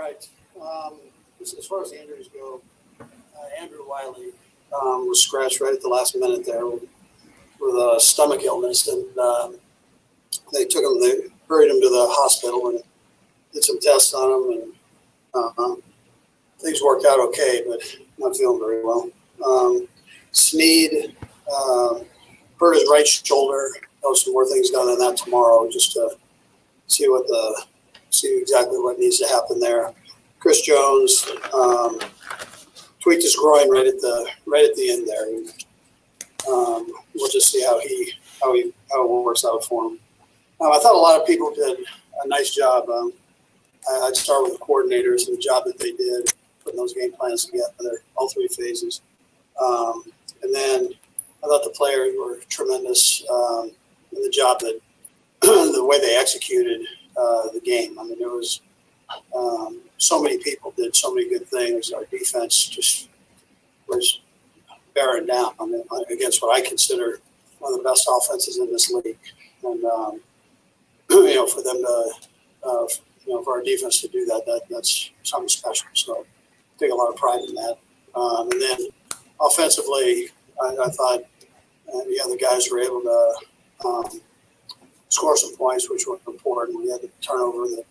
right. As far as the injuries go, Andrew Wiley was scratched right at the last minute there with a stomach illness, and they hurried him to the hospital and did some tests on him, and things worked out okay, but not feeling very well. Sneed hurt his right shoulder. There'll some more things done on that tomorrow, just to see exactly what needs to happen there. Chris Jones tweaked his groin right at the end there. We'll just see how it works out for him. I thought a lot of people did a nice job. I'd start with the coordinators and the job that they did putting those game plans together, all three phases. And then I thought the players were tremendous in the job that the way they executed the game. I mean, there was so many people did so many good things. Our defense just was bearing down against what I consider one of the best offenses in this league. And for them to, for our defense to do that's something special. So I take a lot of pride in that. And then offensively, I thought the guys were able to score some points, which were important. We had the turnover that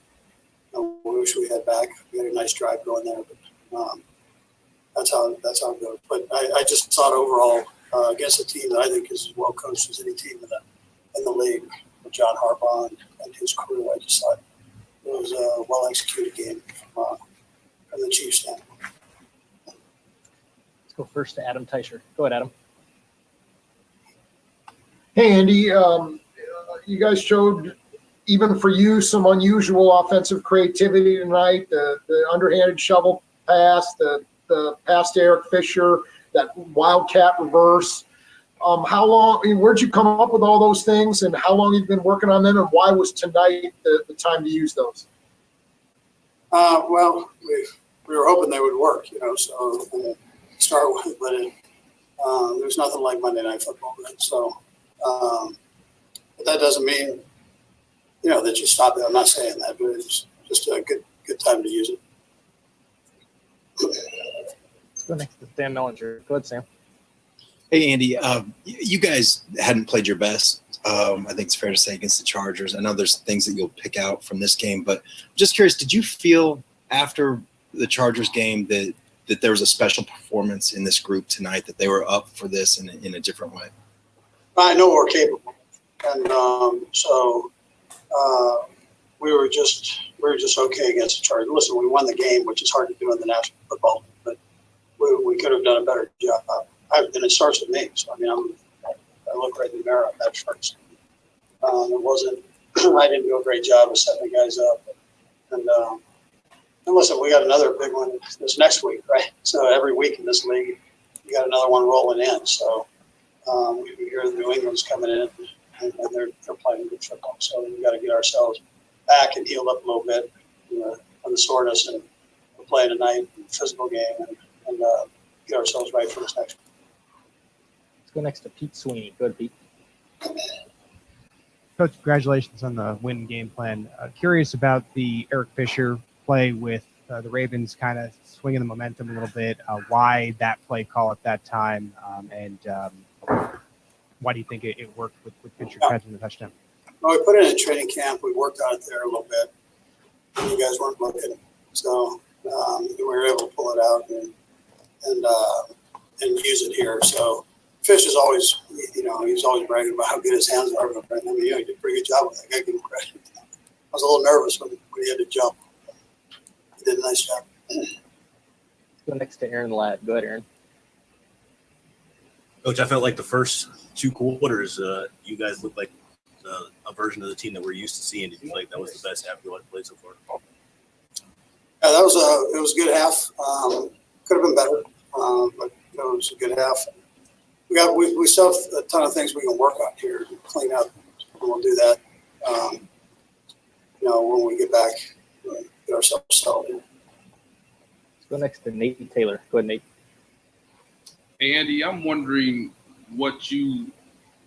we wish we had back. We had a nice drive going there, but that's how it goes. But I just thought overall against a team that I think is as well coached as any team in the league, with John Harbaugh and his crew, I just thought it was a well executed game from the Chiefs standpoint. Let's go first to Adam Teicher. Go ahead, Adam. Hey, Andy. You guys showed, even for you, some unusual offensive creativity tonight. The underhanded shovel pass, the pass to Eric Fisher, that wildcat reverse. How long? Where'd you come up with all those things, and how long have you been working on them, and why was tonight the time to use those? Well, we were hoping they would work, so start with, but there's nothing like Monday Night Football, right? So, but that doesn't mean, that you stop it. I'm not saying that, but it's just a good time to use it. Let's go next to Sam Mellinger. Go ahead, Sam. Hey, Andy. You guys hadn't played your best, I think it's fair to say, against the Chargers. I know there's things that you'll pick out from this game, but I'm just curious, did you feel after the Chargers game that there was a special performance in this group tonight, that they were up for this in a different way? I know we're capable, and so we were just okay against the Chargers. Listen, we won the game, which is hard to do in the National Football League, but we could have done a better job. And it starts with me. So I look right in the mirror on that first. It wasn't. I didn't do a great job of setting the guys up, and listen, we got another big one this next week, right? So every week in this league, you got another one rolling in. So we hear the New England's coming in, and they're playing good football. So we got to get ourselves back and healed up a little bit on the soreness, and we're playing tonight, physical game, and get ourselves right for this next one. Let's go next to Pete Sweeney. Go ahead, Pete. Coach, congratulations on the win game plan. Curious about the Eric Fisher play with the Ravens kind of swinging the momentum a little bit. Why that play call at that time, and why do you think it worked with Fisher catching the touchdown? Well, we put it in training camp. We worked on it there a little bit. And you guys weren't looking, so we were able to pull it out and use it here. So Fish is always, he's always bragging about how good his hands are. But he did a pretty good job with that. I give him credit. I was a little nervous when he had to jump. He did a nice job. Let's go next to Aaron Ladd. Go ahead, Aaron. Coach, I felt like the first two quarters, you guys looked like a version of the team that we're used to seeing. Did you feel like that was the best half you played so far? Yeah, it was a good half. Could have been better, but it was a good half. We still have a ton of things we can work on here, clean up, and we'll do that. When we get back, get ourselves settled in. Let's go next to Nate Taylor. Go ahead, Nate. Hey, Andy, I'm wondering what you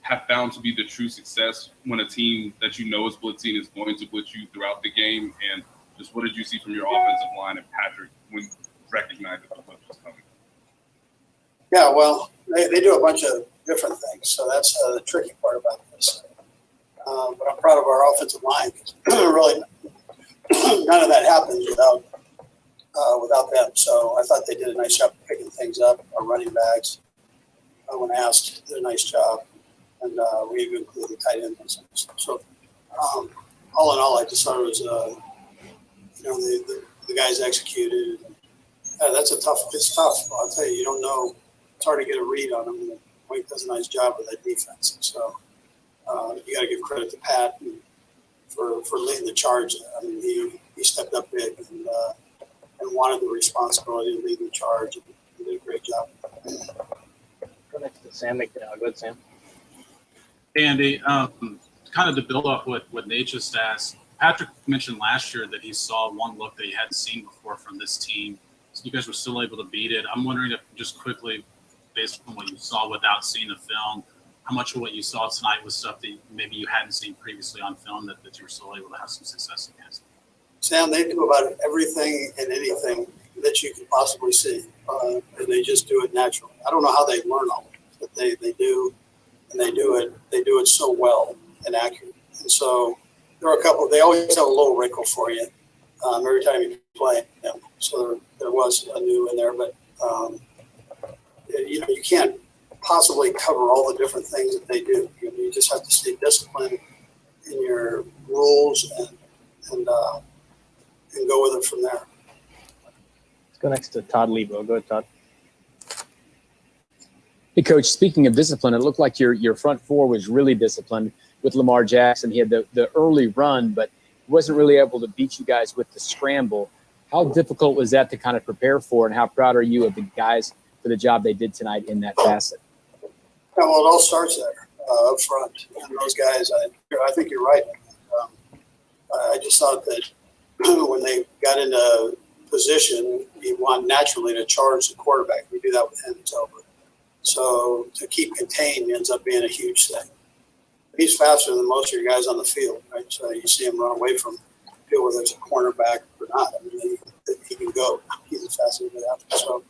have found to be the true success when a team that is blitzing is going to blitz you throughout the game, and Just what did you see from your offensive line and Patrick when you recognized that the blitz was coming? Yeah, well, they do a bunch of different things, so that's the tricky part about this. But I'm proud of our offensive line. Really, none of that happens without them. So I thought they did a nice job of picking things up. Our running backs, when asked, did a nice job, and we even included tight ends. So all in all, I just thought it was, the guys executed. It's tough. I'll tell you, you don't know. It's hard to get a read on them. Mike does a nice job with that defense. So you got to give credit to Pat for leading the charge. I mean, he stepped up big and wanted the responsibility of leading the charge, and he did a great job. Go next to Sam McDowell. Go ahead, Sam. Andy, kind of to build off what Nate just asked, Patrick mentioned last year that he saw one look that he hadn't seen before from this team. So you guys were still able to beat it. I'm wondering if, just quickly, based on what you saw without seeing the film, how much of what you saw tonight was stuff that maybe you hadn't seen previously on film that you were still able to have some success against? Sam, they do about everything and anything that you can possibly see, and they just do it naturally. I don't know how they learn all of it, but they do, and they do it so well and accurate. And so there are a couple. They always have a little wrinkle for you every time you play them. So there was a new in there, but you can't possibly cover all the different things that they do. You just have to stay disciplined in your rules and go with it from there. Let's go next to Todd Lebo. Go ahead, Todd. Hey, Coach, speaking of discipline, it looked like your front four was really disciplined with Lamar Jackson. He had the early run, but wasn't really able to beat you guys with the scramble. How difficult was that to kind of prepare for, and how proud are you of the guys for the job they did tonight in that facet? Yeah, well, it all starts there up front. And those guys, I think you're right. I just thought that when they got into position, you want naturally to charge the quarterback. We do that with him, it's over. So to keep contained ends up being a huge thing. He's faster than most of your guys on the field, right? So you see him run away from the field whether it's a cornerback or not. I mean, he can go. He's as fast as they have to. So,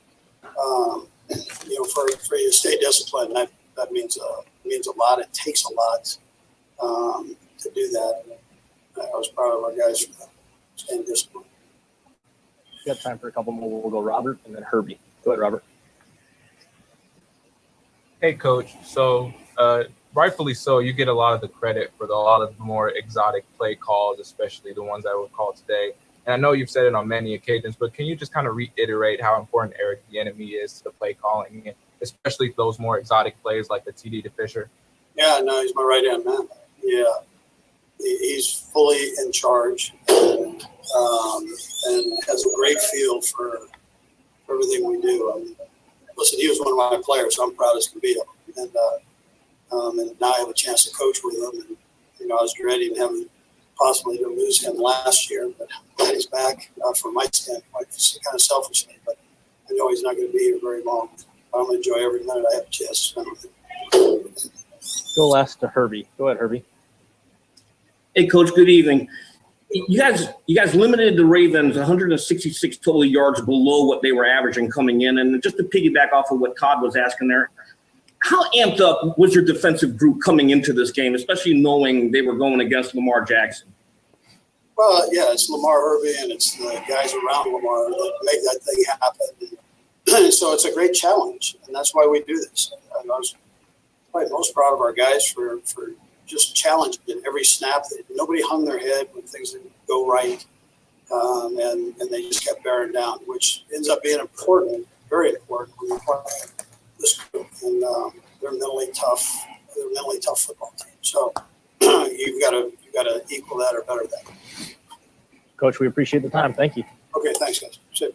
for you to stay disciplined, that means a lot. It takes a lot to do that. I was proud of our guys for staying disciplined. We got time for a couple more. We'll go Robert and then Herbie. Go ahead, Robert. Hey, Coach. So, rightfully so, you get a lot of the credit for a lot of the more exotic play calls, especially the ones that were called today. And I know you've said it on many occasions, but can you just kind of reiterate how important Eric Bieniemy is to the play calling, especially those more exotic plays like the TD to Fisher? Yeah, no, he's my right-hand man. Yeah, he's fully in charge and has a great feel for everything we do. I mean, listen, he was one of my players, so I'm proud as can be of him. And now I have a chance to coach with him. And, I was dreading him possibly to lose him last year, but glad he's back from my standpoint, kind of selfishly. But I know he's not going to be here very long. I'm going to enjoy every minute I have a chance to spend with him. Go last to Herbie. Go ahead, Herbie. Hey, Coach, good evening. You guys limited the Ravens 166 total yards below what they were averaging coming in. And just to piggyback off of what Todd was asking there, how amped up was your defensive group coming into this game, especially knowing they were going against Lamar Jackson? Well, yeah, it's Lamar, Herbie, and it's the guys around Lamar that make that thing happen. And so it's a great challenge, and that's why we do this. I was probably most proud of our guys for just challenging every snap. Nobody hung their head when things didn't go right, and they just kept bearing down, which ends up being important, very important when you're playing this group. And they're mentally tough. They're a mentally tough football team. So you've got to equal that or better that. Coach, we appreciate the time. Thank you. Okay, thanks, guys. See you.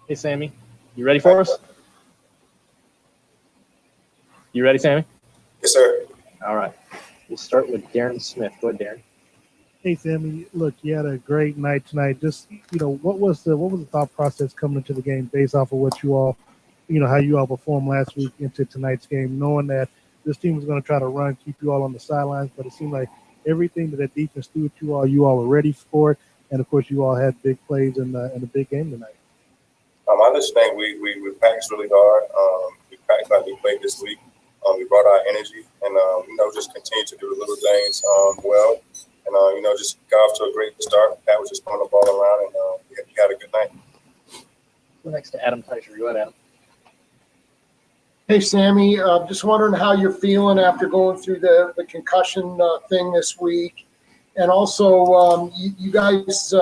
Hey, Sammy, you ready for us? You ready, Sammy? Yes, sir. All right. We'll start with Darren Smith. Go ahead, Darren. Hey Sammy, look, you had a great night tonight. Just what was the thought process coming into the game based off of what you all, how you all performed last week into tonight's game, knowing that this team was going to try to run, keep you all on the sidelines, but it seemed like everything that defense threw at you all were ready for it, and of course you all had big plays in the big game tonight. I just think we practiced really hard. We practiced like we played this week. We brought our energy and just continue to do the little things well. And, just got off to a great start. Pat was just throwing the ball around, and we had a good night. Go next to Adam Teicher. Go ahead, Adam. Hey, Sammy, just wondering how you're feeling after going through the concussion thing this week. And also, you guys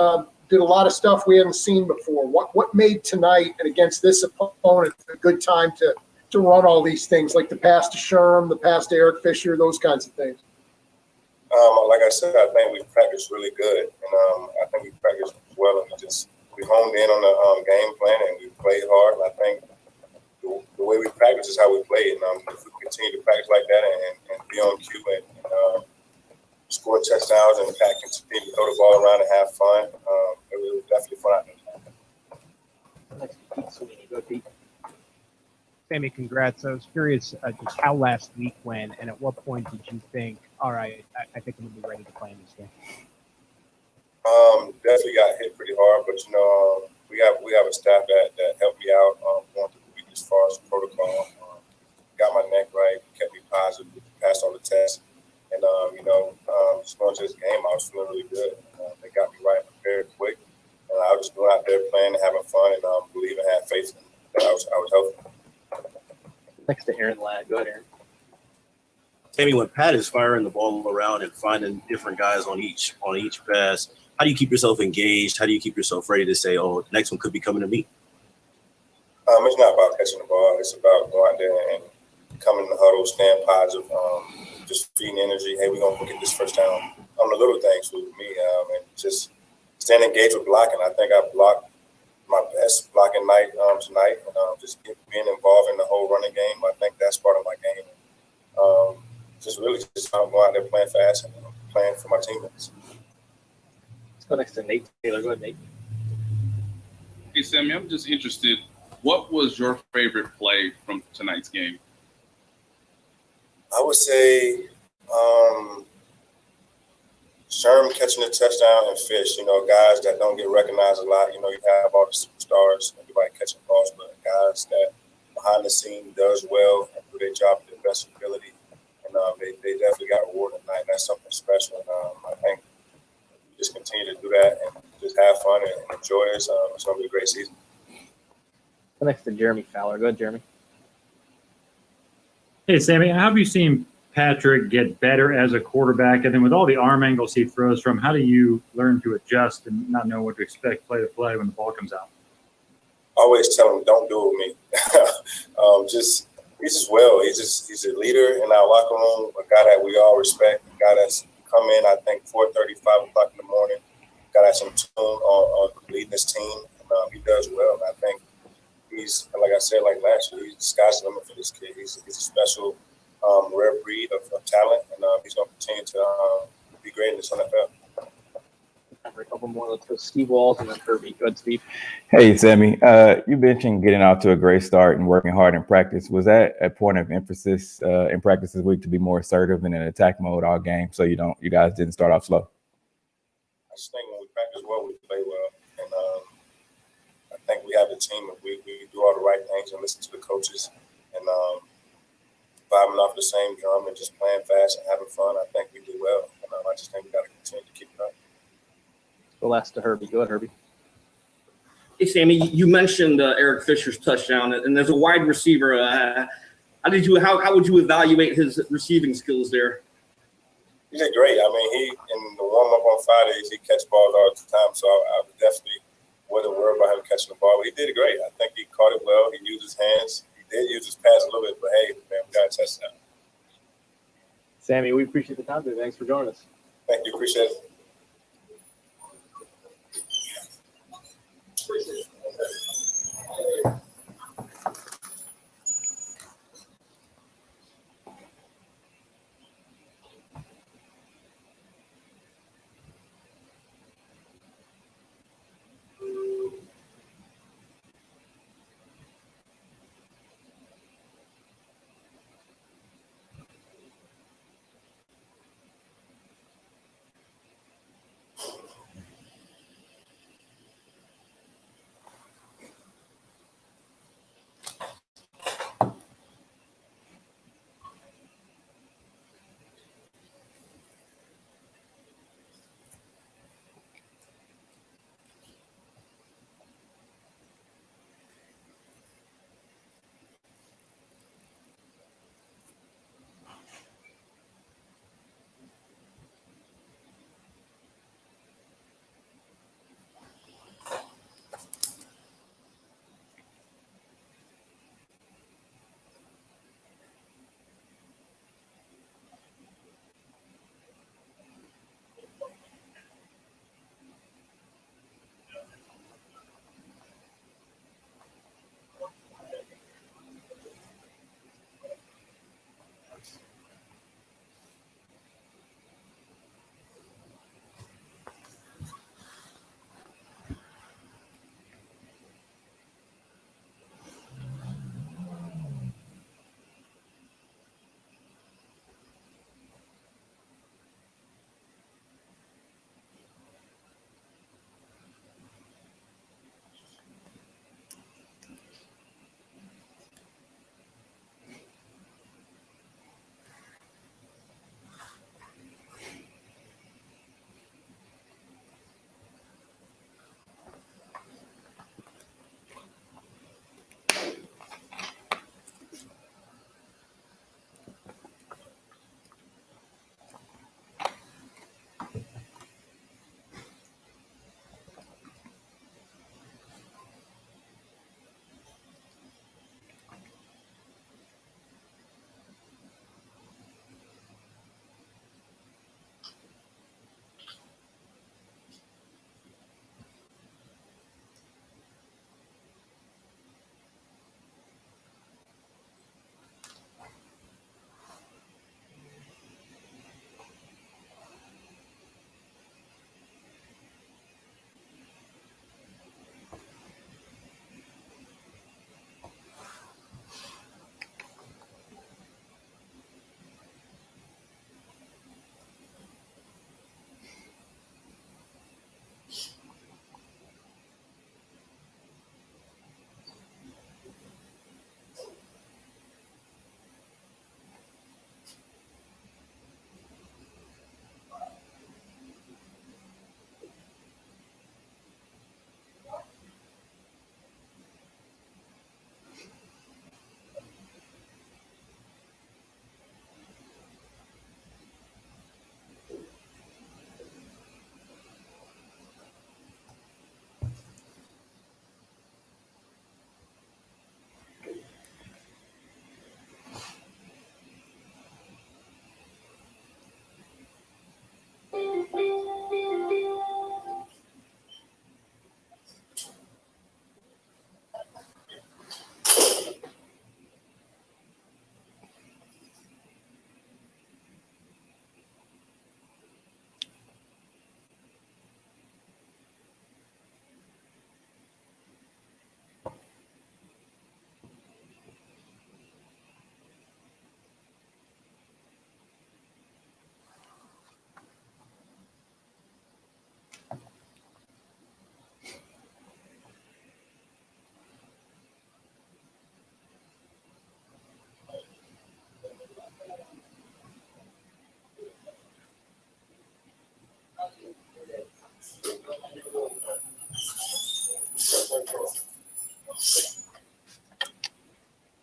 did a lot of stuff we hadn't seen before. What made tonight and against this opponent a good time to run all these things, like the pass to Sherm, the pass to Eric Fisher, those kinds of things? Like I said, I think we practiced really good, and I think we practiced well, and we honed in on the game plan, and we played hard. And I think the way we practice is how we play, and if we continue to practice like that and be on cue and score touchdowns, and Pat can continue to throw the ball around and have fun, it was definitely fun out there. Next to Pete Sweeney. Go, Pete. Sammy, congrats. I was curious just how last week went, and at what point did you think, all right, I think I'm going to be ready to play in this game? Definitely got hit pretty hard, but we have a staff that helped me out going through the week as far as the protocol. Got my neck right, kept me positive, passed all the tests, and just going to this game, I was feeling really good. They got me right prepared quick, and I was just going out there playing and having fun, and believing, had faith that I was healthy. Next to Aaron Ladd. Go ahead, Aaron. Tammy, when Pat is firing the ball around and finding different guys on each pass, how do you keep yourself engaged? How do you keep yourself ready to say, oh, the next one could be coming to me? It's not about catching the ball. It's about going out there and coming in the huddle, staying positive, just feeding energy. Hey, we're going to get this first down. The little things with me, and just staying engaged with blocking. I think I blocked my best blocking night tonight, and just being involved in the whole running game. I think that's part of my game. Just really just going out there playing fast and playing for my teammates. Let's go next to Nate Taylor. Go ahead, Nate. Hey, Sammy, I'm just interested. What was your favorite play from tonight's game? I would say Sherm catching the touchdown and Fish, guys that don't get recognized a lot. You have all the superstars, everybody catching balls, but guys that behind the scene does well and do their job to their best ability. And they definitely got rewarded tonight. That's something special. And I think we just continue to do that and just have fun and enjoy this. It's going to be a great season. Go next to Jeremy Fowler. Go ahead, Jeremy. Hey, Sammy, how have you seen Patrick get better as a quarterback? And then with all the arm angles he throws from, how do you learn to adjust and not know what to expect play to play when the ball comes out? I always tell him, don't do it with me. He's just well. He's a leader in our locker room, a guy that we all respect, a guy that's come in, I think, 4:30, 5 o'clock in the morning, guy that's in tune on leading this team. And, he does well. And I think he's, like I said, like last year, he's the sky's the limit for this kid. He's a special, rare breed of talent, and he's going to continue to be great in this NFL. A couple more. Let's go Steve Walls and then Kirby. Go ahead, Steve. Hey, Sammy. You mentioned getting out to a great start and working hard in practice. Was that a point of emphasis in practice this week to be more assertive and in attack mode all game, so you guys didn't start off slow? I just think when we practice well, we play well, and I think we have the team. If we do all the right things and listen to the coaches and vibing off the same drum and just playing fast and having fun, I think we do well. And I just think we got to continue to keep it up. Go last to Herbie. Go ahead, Herbie. Hey, Sammy, you mentioned Eric Fisher's touchdown, and as a wide receiver, how would you evaluate his receiving skills there? He did great. I mean, he in the warm-up on Fridays, he catch balls all the time, so I definitely wasn't worried about him catching the ball, but he did great. I think he caught it well. He used his hands. He did use his pass a little bit, but hey, man, we got a touchdown. Sammy, we appreciate the time today. Thanks for joining us. Thank you. Appreciate it.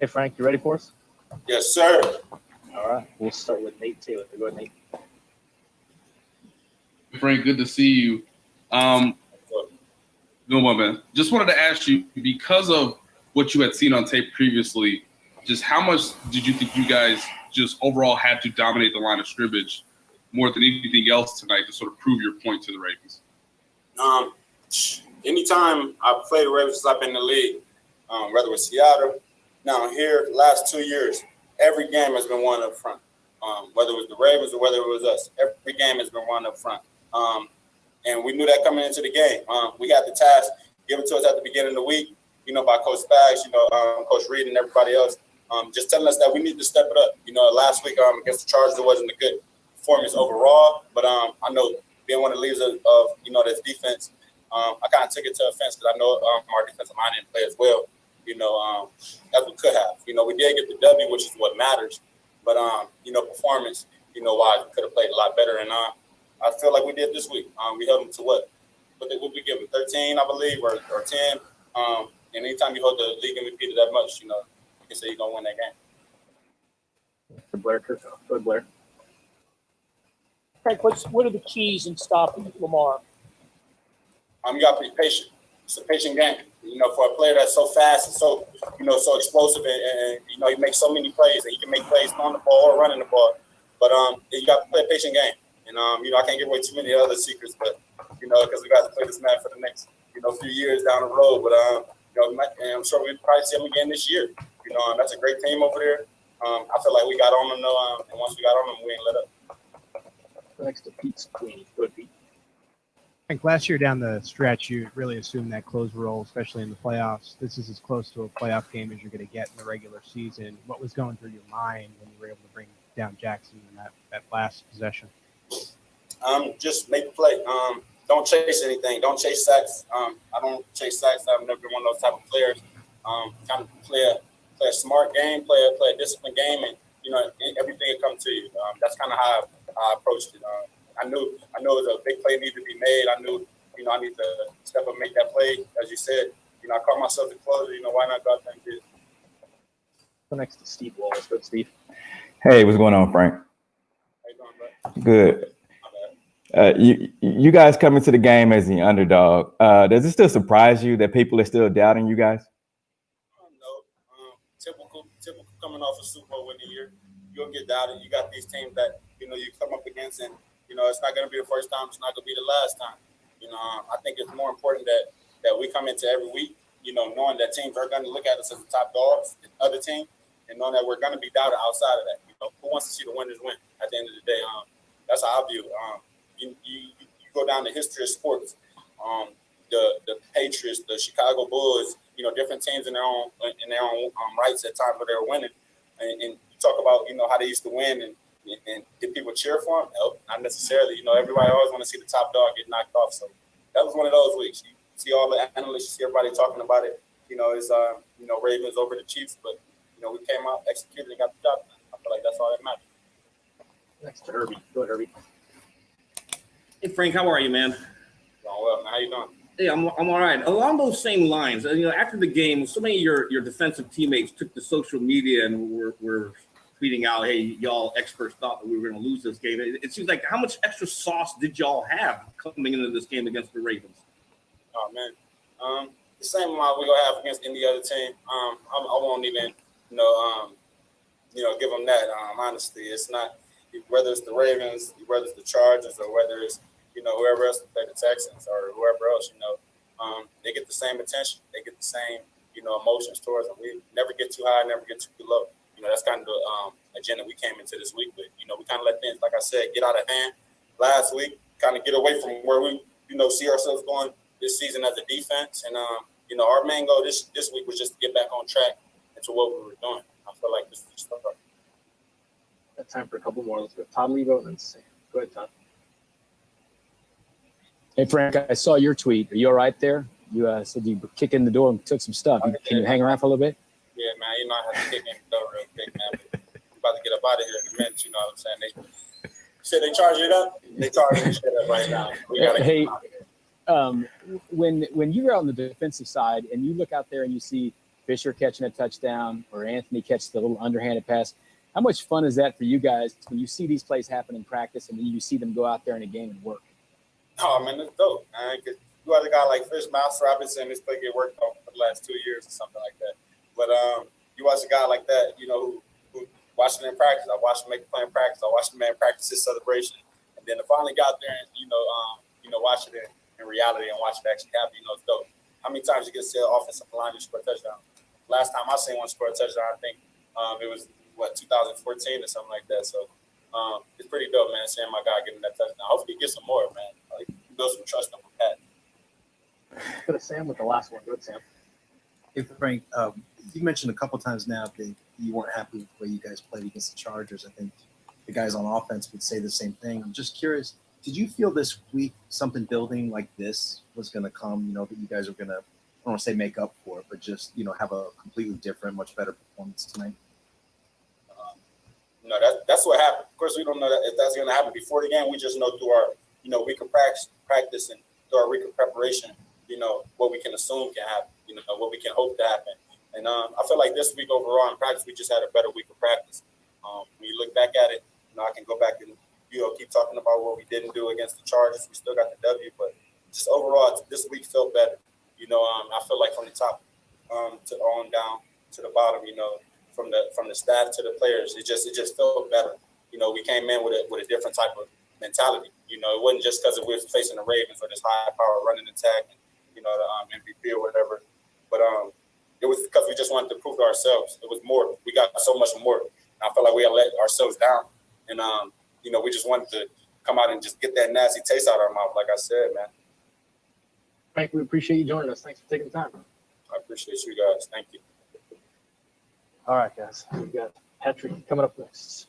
Hey, Frank, you ready for us? Yes, sir. All right. We'll start with Nate Taylor. Go ahead, Nate. Frank, good to see you. Good one, man. Just wanted to ask you, because of what you had seen on tape previously, just how much did you think you guys just overall had to dominate the line of scrimmage more than anything else tonight to sort of prove your point to the Ravens? Anytime I played the Ravens since I've been in the league, whether it was Seattle, now here, the last 2 years, every game has been won up front. Whether it was the Ravens or whether it was us, every game has been won up front. And we knew that coming into the game. We had the task given to us at the beginning of the week, by Coach Spags, Coach Reid and everybody else, just telling us that we need to step it up. Last week against the Chargers, it wasn't a good performance overall, but I know being one of the leaders of this defense, I kind of took it to offense because I know our defensive line didn't play as well, as we could have. We did get the W, which is what matters, but performance, wise, we could have played a lot better, and I feel like we did this week. We held them to what did we give them? 13, I believe, or 10. And anytime you hold the league MVP to that much, you can say you're gonna win that game. Blair, go Blair. Frank, what are the keys in stopping Lamar? You got to be patient. It's a patient game. For a player that's so fast and so so explosive, and he makes so many plays, and he can make plays on the ball or running the ball. But you got to play a patient game. And I can't give away too many other secrets, but because we got to play this man for the next few years down the road. But and I'm sure we'll probably see him again this year. That's a great team over there. I feel like we got on them though, and once we got on them, we ain't let up. Next to Pete's Queen. Good, Pete. I think last year down the stretch, you really assumed that close role, especially in the playoffs. This is as close to a playoff game as you're going to get in the regular season. What was going through your mind when you were able to bring down Jackson in that last possession? Just make the play. Don't chase anything. Don't chase sacks. I don't chase sacks. I've never been one of those type of players. Kind of play a smart game, play a disciplined game, and everything will come to you. That's kind of how I approached it. I knew it was a big play needed to be made. I knew I need to step up and make that play. As you said, I called myself the closer. Why not go out there and do it? Go next to Steve Wallace. Good, Steve. Hey, what's going on, Frank? How you doing, bro? Good. You guys come into the game as the underdog. Does it still surprise you that people are still doubting you guys? No. Typical coming off a Super Bowl winning year. You'll get doubted. You got these teams that you come up against, and it's not going to be the first time. It's not going to be the last time. I think it's more important that we come into every week, knowing that teams are going to look at us as the top dogs, the other team, and knowing that we're going to be doubted outside of that. Who wants to see the winners win? At the end of the day, that's how I view it. You go down the history of sports, the Patriots, the Chicago Bulls, different teams in their own rights at times where they were winning, and you talk about how they used to win and did people cheer for them? No, not necessarily. Everybody always want to see the top dog get knocked off. So that was one of those weeks. You see all the analysts, you see everybody talking about it. It's Ravens over the Chiefs, but we came out, executed, and got the job done. I feel like that's all that matters. Next to Herbie. Go ahead, Herbie. Hey, Frank, how are you, man? Doing well, man. How you doing? Hey, I'm all right. Along those same lines, after the game, so many of your defensive teammates took to social media and were tweeting out, hey, y'all experts thought that we were going to lose this game. It seems like how much extra sauce did y'all have coming into this game against the Ravens? Oh, man. The same amount we're going to have against any other team. I won't even, give them that. Honestly, it's not, whether it's the Ravens, whether it's the Chargers, or whether it's, whoever else play the Texans or whoever else, they get the same attention. They get the same, emotions towards them. We never get too high, never get too low. That's kind of the agenda we came into this week with. We kind of let things, like I said, get out of hand last week, kind of get away from where we, see ourselves going this season as a defense. And, our main goal this week was just to get back on track into what we were doing. I feel like this is just start. Got time for a couple more. Let's go Todd Levo and then Sam. Go ahead, Todd. Hey, Frank, I saw your tweet. Are you all right there? You said you kicked in the door and took some stuff. Can you hang around for a little bit? Yeah, man. I have to kick in the door real quick, man. But we're about to get up out of here in a minute. You know what I'm saying? They said they charge it up. They charge it up right now. We gotta when you're on the defensive side and you look out there and you see Fisher catching a touchdown or Anthony catches the little underhanded pass. How much fun is that for you guys when you see these plays happen in practice and then you see them go out there in a game and work? Oh, man, it's dope, man. 'Cause you have a guy like Fish, Mouse Robinson, this play get worked on for the last 2 years or something like that. But you watch a guy like that, who watched it in practice. I watched him make a play in practice. I watched the man practice his celebration. And then to finally got there and, watch it in reality and watch it actually happen, it's dope. How many times you get to see an offensive line score a touchdown? Last time I seen one score a touchdown, I think it was, 2014 or something like that. So it's pretty dope, man, seeing my guy getting that touchdown. Hopefully he gets some more, man. Like, build some trust on Pat. Go to Sam with the last one. Go ahead, Sam. Hey, Frank, you mentioned a couple times now that you weren't happy with the way you guys played against the Chargers. I think the guys on offense would say the same thing. I'm just curious, did you feel this week something building like this was going to come, that you guys are going to, I don't want to say make up for it, but just, have a completely different, much better performance tonight? No, that's what happened. Of course, we don't know if that's going to happen before the game. We just know through our, week of practice and through our week of preparation, what we can assume can happen, what we can hope to happen. And I feel like this week overall in practice, we just had a better week of practice. When you look back at it, I can go back and, keep talking about what we didn't do against the Chargers. We still got the W, but just overall, this week felt better. I feel like from the top to on down to the bottom, from the staff to the players, it just felt better. We came in with a different type of mentality. It wasn't just because we were facing the Ravens or this high power running attack, and, the MVP or whatever. But it was because we just wanted to prove to ourselves. It was more. We got so much more. And I felt like we had let ourselves down. And, we just wanted to come out and just get that nasty taste out of our mouth, like I said, man. Frank, we appreciate you joining us. Thanks for taking the time. I appreciate you guys. Thank you. All right, guys. We've got Patrick coming up next.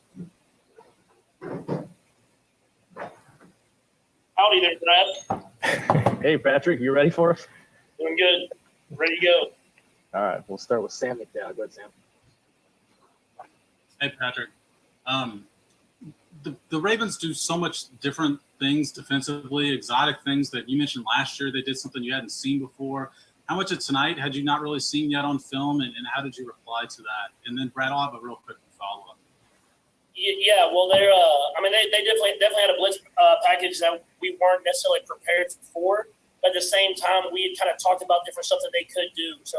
Howdy there, Brad. Hey, Patrick, you ready for us? Doing good. Ready to go. All right, we'll start with Sam McDowell. Go ahead, Sam. Hey, Patrick. The Ravens do so much different things defensively, exotic things that you mentioned last year. They did something you hadn't seen before. How much of tonight had you not really seen yet on film, and how did you reply to that? And then, Brad, I'll have a real quick follow-up. Yeah, well, they definitely had a blitz package that we weren't necessarily prepared for. But at the same time, we had kind of talked about different stuff that they could do. So,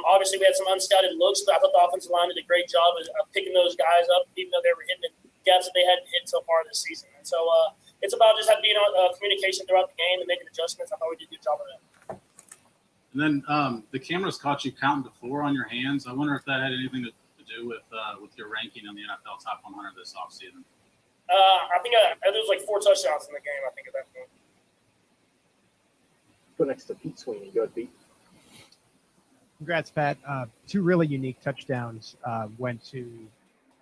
obviously we had some unscouted looks, but I thought the offensive line did a great job of picking those guys up, even though they were hitting the gaps that they hadn't hit so far this season. And so it's about just being on communication throughout the game and making adjustments. I thought we did a good job of that. And then the cameras caught you counting to 4 on your hands. I wonder if that had anything to do with your ranking on the NFL Top 100 this offseason. I think there was like 4 touchdowns in the game, I think, at that point. Go next to Pete Sweeney. Go ahead, Pete. Congrats, Pat. 2 really unique touchdowns went to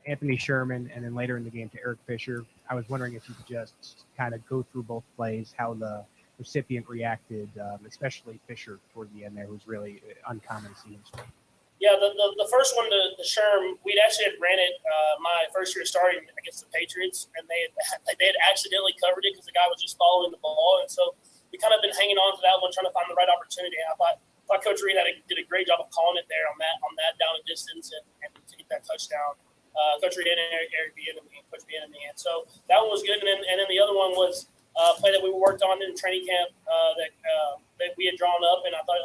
Anthony Sherman and then later in the game to Eric Fisher. I was wondering if you could just kind of go through both plays, how the recipient reacted, especially Fisher toward the end there, was really uncommon to see him score. Yeah, the first one, the Sherm, we'd actually had ran it my first year starting against the Patriots, and they had accidentally covered it because the guy was just following the ball, and so we kind of been hanging on to that one, trying to find the right opportunity. And I thought Coach Reid did a great job of calling it there on that down and distance and to get that touchdown. Coach Reid and Eric Bieniemy, Coach Bieniemy, and so that one was good. And then the other one was a play that we worked on in training camp that we had drawn up, and I thought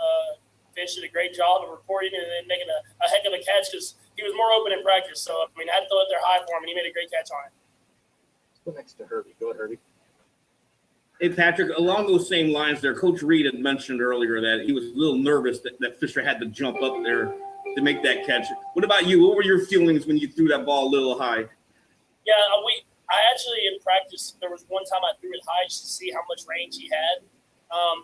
Fish did a great job of reporting and then making a heck of a catch because he was more open in practice. So I had to throw it there high for him, and he made a great catch on it. Let's go next to Herbie. Go ahead, Herbie. Hey, Patrick, along those same lines there, Coach Reid had mentioned earlier that he was a little nervous that Fisher had to jump up there to make that catch. What about you? What were your feelings when you threw that ball a little high? Yeah, I actually in practice, there was one time I threw it high just to see how much range he had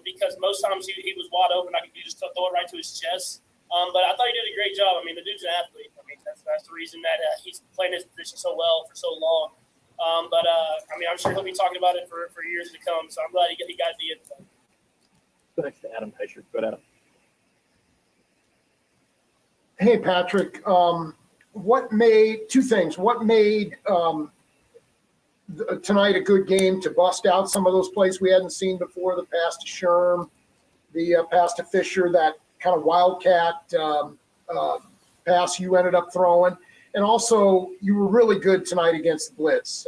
because most times he was wide open. I could just throw it right to his chest. But I thought he did a great job. The dude's an athlete. That's the reason that he's playing his position so well for so long. But I'm sure he'll be talking about it for years to come. So I'm glad he got the info. Go next to Adam Fisher. Go ahead, Adam. Hey, Patrick. Two things. What made tonight a good game to bust out some of those plays we hadn't seen before? The pass to Sherm, the pass to Fisher, that kind of wildcat pass you ended up throwing. And also, you were really good tonight against the blitz.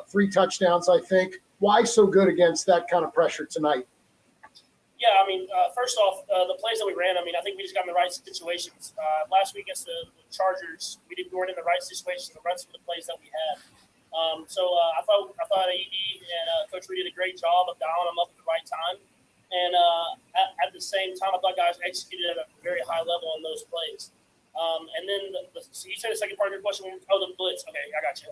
3 touchdowns, I think. Why so good against that kind of pressure tonight? Yeah, I mean, first off, the plays that we ran, I mean, I think we just got in the right situations. Last week against the Chargers, we weren't in the right situations to run some of the plays that we had. I thought AD and Coach Reid did a great job of dialing them up at the right time. And at the same time, I thought guys executed at a very high level on those plays. And then, so you said the second part of your question, the blitz. Okay, I got you.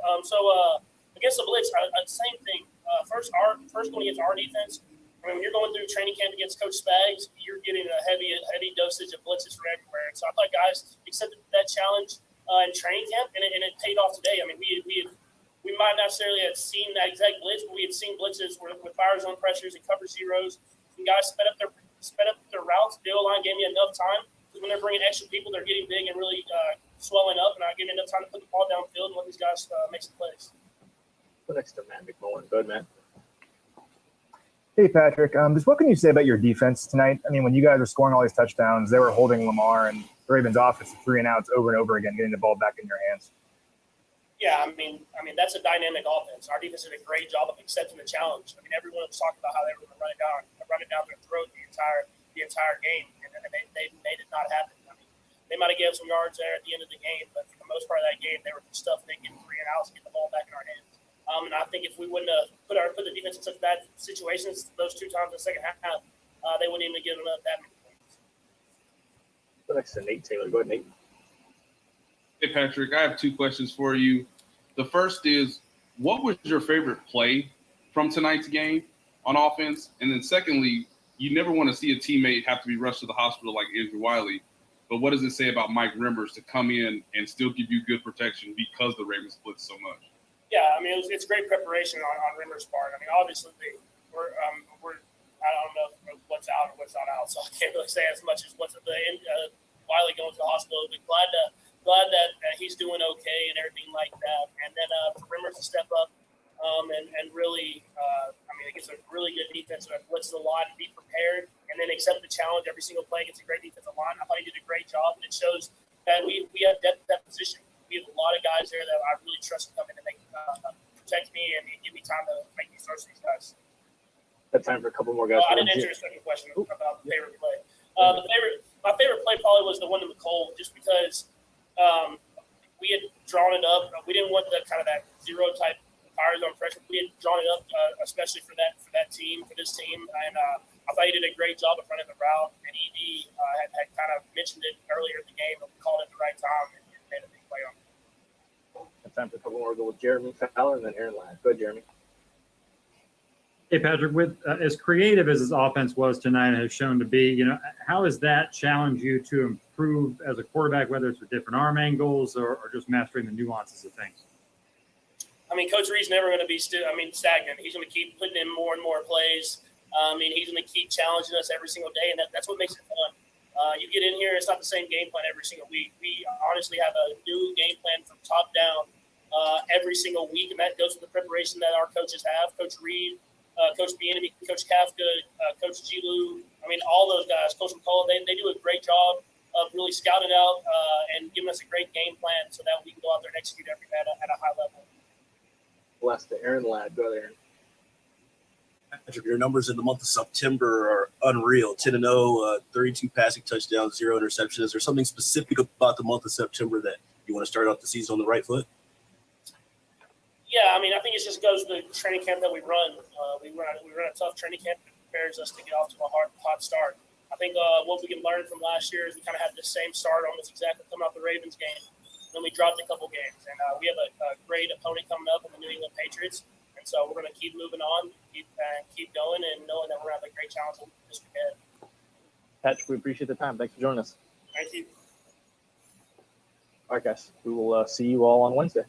Against the blitz, same thing. First going against our defense. I mean, when you're going through training camp against Coach Spags, you're getting a heavy dosage of blitzes from everywhere. And so I thought guys accepted that challenge in training camp, and it paid off today. I mean, we might not necessarily have seen that exact blitz, but we had seen blitzes with fire zone pressures and cover zeros. And guys sped up their routes. The O-line gave me enough time because when they're bringing extra people, they're getting big and really swelling up, and I gave me enough time to put the ball downfield and let these guys make some plays. Next to Matt McMullen. Go ahead, Matt. Hey, Patrick. Just what can you say about your defense tonight? I mean, when you guys were scoring all these touchdowns, they were holding Lamar and the Ravens' offense to 3 and outs over and over again, getting the ball back in your hands. Yeah, I mean that's a dynamic offense. Our defense did a great job of accepting the challenge. I mean, everyone was talking about how they were going to run it down their throat the entire game, and they made it not happen. I mean, they might have given some yards there at the end of the game, but for the most part of that game, they were stuffing it, getting 3 and outs, getting the ball back in our hands. And I think if we wouldn't have put the defense in such bad situations those 2 times in the second half, they wouldn't even have given up that many points. Next to Nate Taylor. Go ahead, Nate. Hey, Patrick, I have 2 questions for you. The first is, what was your favorite play from tonight's game on offense? And then secondly, you never want to see a teammate have to be rushed to the hospital like Andrew Wiley, but what does it say about Mike Remmers to come in and still give you good protection because the Ravens blitz so much? Yeah, I mean, it's great preparation on Rimmer's part. I mean, obviously, we're I don't know what's out or what's not out, so I can't really say as much as what's at the end. Wiley going to the hospital, but glad that he's doing okay and everything like that. And then for Rimmer to step up and really, against a really good defense that blitzes a lot and be prepared, and then accept the challenge every single play against a great defensive line. I thought he did a great job, and it shows that we have depth at that position. We have a lot of guys there that I really trust to come in and protect me and give me time to make these throws to these guys. Got time for a couple more guys. I didn't answer your second question about the favorite play. My favorite play probably was the one to McCole, just because we had drawn it up. We didn't want that zero type fire zone pressure. We had drawn it up, especially for this team, and I thought he did a great job of running the route. And ED had kind of mentioned it earlier in the game, but we called it at the right time and made a big play on it. Time for a couple more. Go with Jeremy Fowler and then Aaron Ladd. Go ahead, Jeremy. Hey, Patrick, with as creative as his offense was tonight and has shown to be, how has that challenged you to improve as a quarterback, whether it's with different arm angles or just mastering the nuances of things? I mean, Coach Reid's never going to be stagnant. He's going to keep putting in more and more plays. He's going to keep challenging us every single day, and that's what makes it fun. You get in here, it's not the same game plan every single week. We honestly have a new game plan from top down every single week, and that goes with the preparation that our coaches have. Coach Reid, Coach Bieniemy, Coach Kafka, Coach Gilu. I mean, all those guys, Coach McCullough, they do a great job of really scouting out and giving us a great game plan so that we can go out there and execute every at a high level. Last to Aaron Ladd. Go ahead, Aaron. Patrick, your numbers in the month of September are unreal. 10-0, 32 passing touchdowns, 0 interceptions. Is there something specific about the month of September that you want to start out the season on the right foot? Yeah, I mean, I think it just goes to the training camp that we run. We run a tough training camp that prepares us to get off to a hot start. I think what we can learn from last year is we kind of had the same start almost exactly coming out the Ravens game. Then we dropped a couple games, and we have a great opponent coming up in the New England Patriots. And so we're going to keep moving on, keep going, and knowing that we're going to have a great challenge this week ahead. Patrick, we appreciate the time. Thanks for joining us. Thank you. All right, guys. We will see you all on Wednesday.